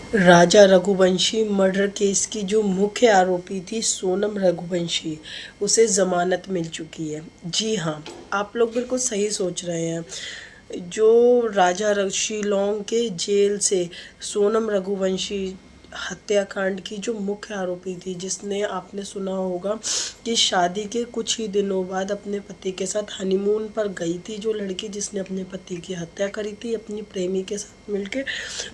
राजा Raghuvanshi murder case की जो मुख्य आरोपी थी सोनम रघुवंशी, उसे जमानत मिल चुकी है। जी हाँ, आप लोग बिल्कुल सही सोच रहे हैं। जो शिलोंग के जेल से सोनम रघुवंशी हत्याकांड की जो मुख्य आरोपी थी, जिसने आपने सुना होगा कि शादी के कुछ ही दिनों बाद अपने पति के साथ हनीमून पर गई थी, जो लड़की जिसने अपने पति की हत्या करी थी अपनी प्रेमी के साथ मिलकर,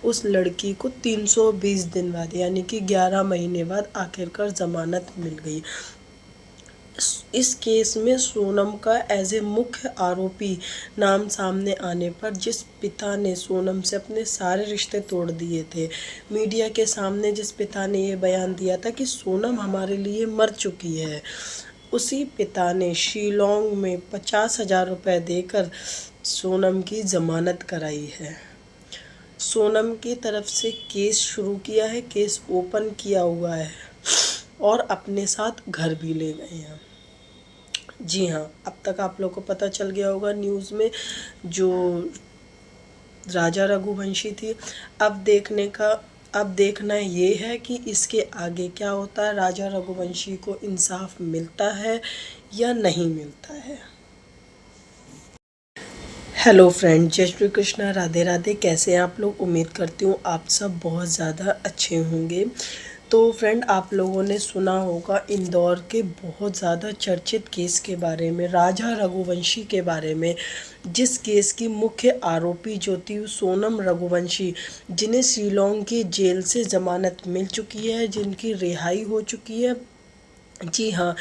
उस लड़की को 320 दिन बाद यानी कि 11 महीने बाद आखिरकार जमानत मिल गई। इस केस में सोनम का एज ए मुख्य आरोपी नाम सामने आने पर, जिस पिता ने सोनम से अपने सारे रिश्ते तोड़ दिए थे, मीडिया के सामने जिस पिता ने ये बयान दिया था कि सोनम हमारे लिए मर चुकी है, उसी पिता ने शिलोंग में 50,000 रुपये देकर सोनम की जमानत कराई है। सोनम की तरफ से केस शुरू किया है, केस ओपन किया हुआ है और अपने साथ घर भी ले गए हैं। जी हाँ, अब तक आप लोग को पता चल गया होगा न्यूज़ में जो राजा रघुवंशी थी। अब देखना ये है कि इसके आगे क्या होता है, राजा रघुवंशी को इंसाफ मिलता है या नहीं मिलता है। हेलो फ्रेंड, जय श्री कृष्णा, राधे राधे। कैसे हैं आप लोग? उम्मीद करती हूँ आप सब बहुत ज़्यादा अच्छे होंगे। तो फ्रेंड, आप लोगों ने सुना होगा इंदौर के बहुत ज़्यादा चर्चित केस के बारे में, राजा रघुवंशी के बारे में, जिस केस की मुख्य आरोपी जो थी सोनम रघुवंशी, जिन्हें शिलोंग की जेल से ज़मानत मिल चुकी है, जिनकी रिहाई हो चुकी है। जी हाँ,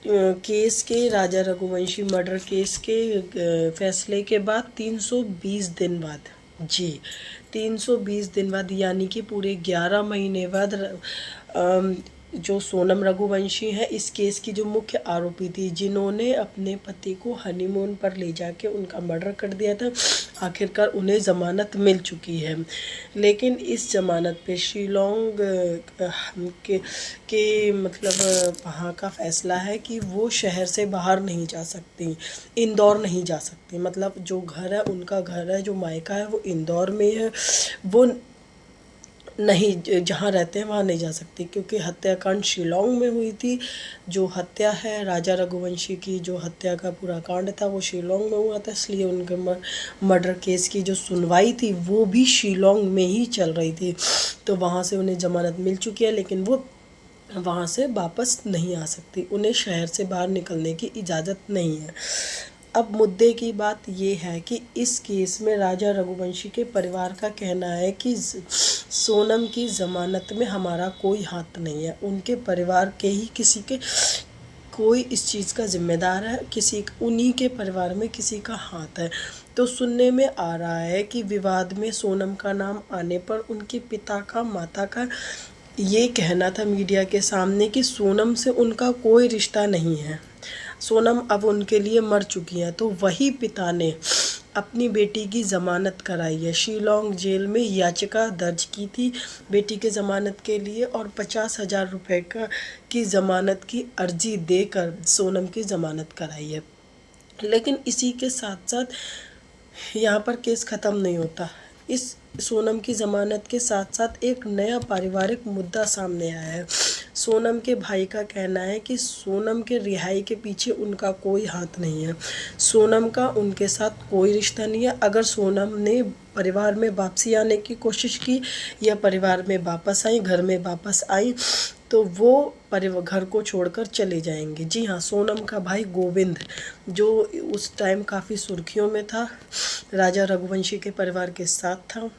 केस के राजा रघुवंशी मर्डर केस के फैसले के बाद 320 दिन बाद, जी 320 दिन बाद यानी कि पूरे 11 महीने बाद जो सोनम रघुवंशी है, इस केस की जो मुख्य आरोपी थी, जिन्होंने अपने पति को हनीमून पर ले जाके उनका मर्डर कर दिया था, आखिरकार उन्हें ज़मानत मिल चुकी है। लेकिन इस ज़मानत पे शिलोंग के मतलब वहाँ का फ़ैसला है कि वो शहर से बाहर नहीं जा सकती, इंदौर नहीं जा सकती। मतलब जो घर है, उनका घर है, जो मायका है, वो इंदौर में है। वो नहीं, जहाँ रहते हैं वहाँ नहीं जा सकती, क्योंकि हत्याकांड शिलोंग में हुई थी। जो हत्या है राजा रघुवंशी की, जो हत्या का पूरा कांड था, वो शिलोंग में हुआ था, इसलिए उनके मर्डर केस की जो सुनवाई थी वो भी शिलोंग में ही चल रही थी। तो वहाँ से उन्हें ज़मानत मिल चुकी है, लेकिन वो वहाँ से वापस नहीं आ सकती, उन्हें शहर से बाहर निकलने की इजाज़त नहीं है। अब मुद्दे की बात ये है कि इस केस में राजा रघुवंशी के परिवार का कहना है कि सोनम की ज़मानत में हमारा कोई हाथ नहीं है। उनके परिवार के ही किसी के कोई इस चीज़ का जिम्मेदार है, उन्हीं के परिवार में किसी का हाथ है। तो सुनने में आ रहा है कि विवाद में सोनम का नाम आने पर उनके पिता का, माता का ये कहना था मीडिया के सामने कि सोनम से उनका कोई रिश्ता नहीं है, सोनम अब उनके लिए मर चुकी हैं। तो वही पिता ने अपनी बेटी की ज़मानत कराई है, शिलोंग जेल में याचिका दर्ज की थी बेटी के ज़मानत के लिए, और 50,000 रुपये की ज़मानत की अर्जी देकर सोनम की ज़मानत कराई है। लेकिन इसी के साथ साथ यहाँ पर केस ख़त्म नहीं होता। इस सोनम की ज़मानत के साथ साथ एक नया पारिवारिक मुद्दा सामने आया है। सोनम के भाई का कहना है कि सोनम के रिहाई के पीछे उनका कोई हाथ नहीं है, सोनम का उनके साथ कोई रिश्ता नहीं है। अगर सोनम ने परिवार में वापसी आने की कोशिश की या परिवार में वापस आई, घर में वापस आई, तो वो घर को छोड़कर चले जाएंगे। जी हाँ, सोनम का भाई गोविंद, जो उस टाइम काफ़ी सुर्खियों में था, राजा रघुवंशी के परिवार के साथ था,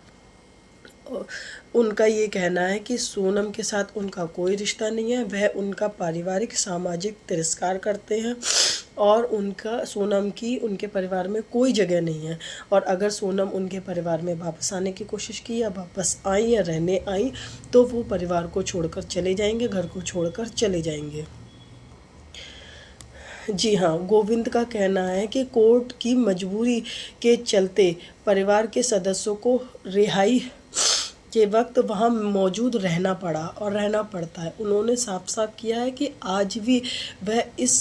उनका ये कहना है कि सोनम के साथ उनका कोई रिश्ता नहीं है, वह उनका पारिवारिक सामाजिक तिरस्कार करते हैं और उनका सोनम की उनके परिवार में कोई जगह नहीं है। और अगर सोनम उनके परिवार में वापस आने की कोशिश की या वापस आई या रहने आई, तो वो परिवार को छोड़कर चले जाएंगे, घर को छोड़कर चले जाएंगे। जी हाँ, गोविंद का कहना है कि कोर्ट की मजबूरी के चलते परिवार के सदस्यों को रिहाई के वक्त वहाँ मौजूद रहना पड़ा और रहना पड़ता है। उन्होंने साफ साफ किया है कि आज भी वह इस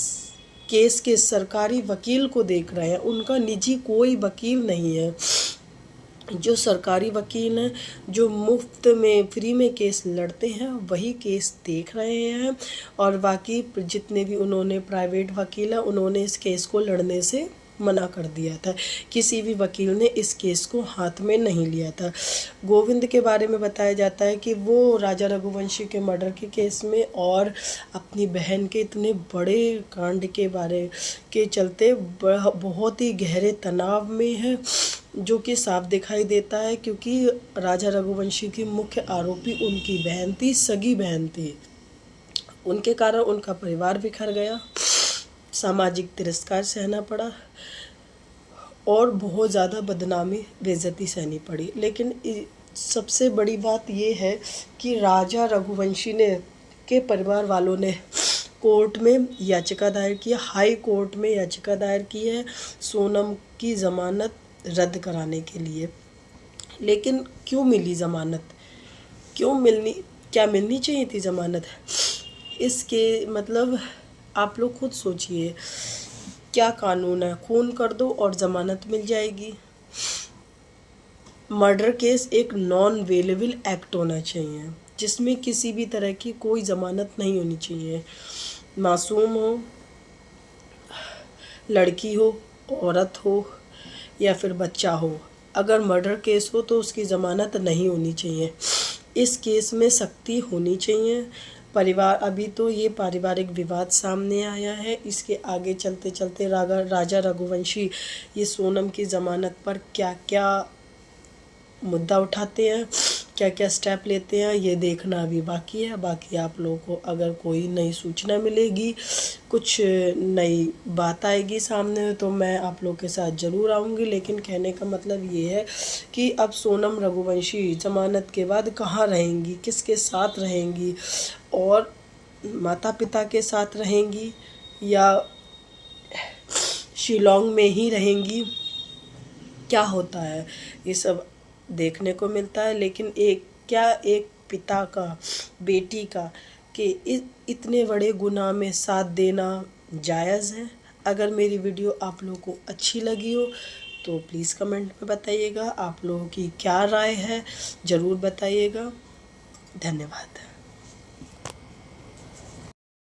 केस के सरकारी वकील को देख रहे हैं, उनका निजी कोई वकील नहीं है। जो सरकारी वकील हैं, जो मुफ्त में फ्री में केस लड़ते हैं, वही केस देख रहे हैं। और बाकी जितने भी उन्होंने प्राइवेट वकील हैं, उन्होंने इस केस को लड़ने से मना कर दिया था। किसी भी वकील ने इस केस को हाथ में नहीं लिया था। गोविंद के बारे में बताया जाता है कि वो राजा रघुवंशी के मर्डर के केस में और अपनी बहन के इतने बड़े कांड के बारे के चलते बहुत ही गहरे तनाव में है, जो कि साफ दिखाई देता है, क्योंकि राजा रघुवंशी की मुख्य आरोपी उनकी बहन थी, सगी बहन थी। उनके कारण उनका परिवार बिखर गया, सामाजिक तिरस्कार सहना पड़ा और बहुत ज़्यादा बदनामी बेइज्जती सहनी पड़ी। लेकिन सबसे बड़ी बात ये है कि राजा रघुवंशी ने के परिवार वालों ने कोर्ट में याचिका दायर की है, हाई कोर्ट में याचिका दायर की है सोनम की ज़मानत रद्द कराने के लिए। लेकिन क्यों मिली ज़मानत? क्या मिलनी चाहिए थी ज़मानत? इसके मतलब आप लोग खुद सोचिए, क्या कानून है? खून कर दो और ज़मानत मिल जाएगी। मर्डर केस एक नॉन अवेलेबल एक्ट होना चाहिए, जिसमें किसी भी तरह की कोई ज़मानत नहीं होनी चाहिए। मासूम हो, लड़की हो, औरत हो या फिर बच्चा हो, अगर मर्डर केस हो तो उसकी ज़मानत नहीं होनी चाहिए। इस केस में सख्ती होनी चाहिए। परिवार अभी तो ये पारिवारिक विवाद सामने आया है, इसके आगे चलते चलते राजा रघुवंशी ये सोनम की ज़मानत पर क्या क्या मुद्दा उठाते हैं, क्या क्या स्टेप लेते हैं, ये देखना अभी बाकी है। बाकी आप लोगों को अगर कोई नई सूचना मिलेगी, कुछ नई बात आएगी सामने, तो मैं आप लोग के साथ ज़रूर आऊँगी। लेकिन कहने का मतलब ये है कि अब सोनम रघुवंशी ज़मानत के बाद कहाँ रहेंगी, किसके साथ रहेंगी, और माता पिता के साथ रहेंगी या शिलोंग में ही रहेंगी, क्या होता है ये सब देखने को मिलता है। लेकिन एक पिता का बेटी का कि इतने बड़े गुनाह में साथ देना जायज़ है? अगर मेरी वीडियो आप लोगों को अच्छी लगी हो तो प्लीज़ कमेंट में बताइएगा। आप लोगों की क्या राय है ज़रूर बताइएगा। धन्यवाद।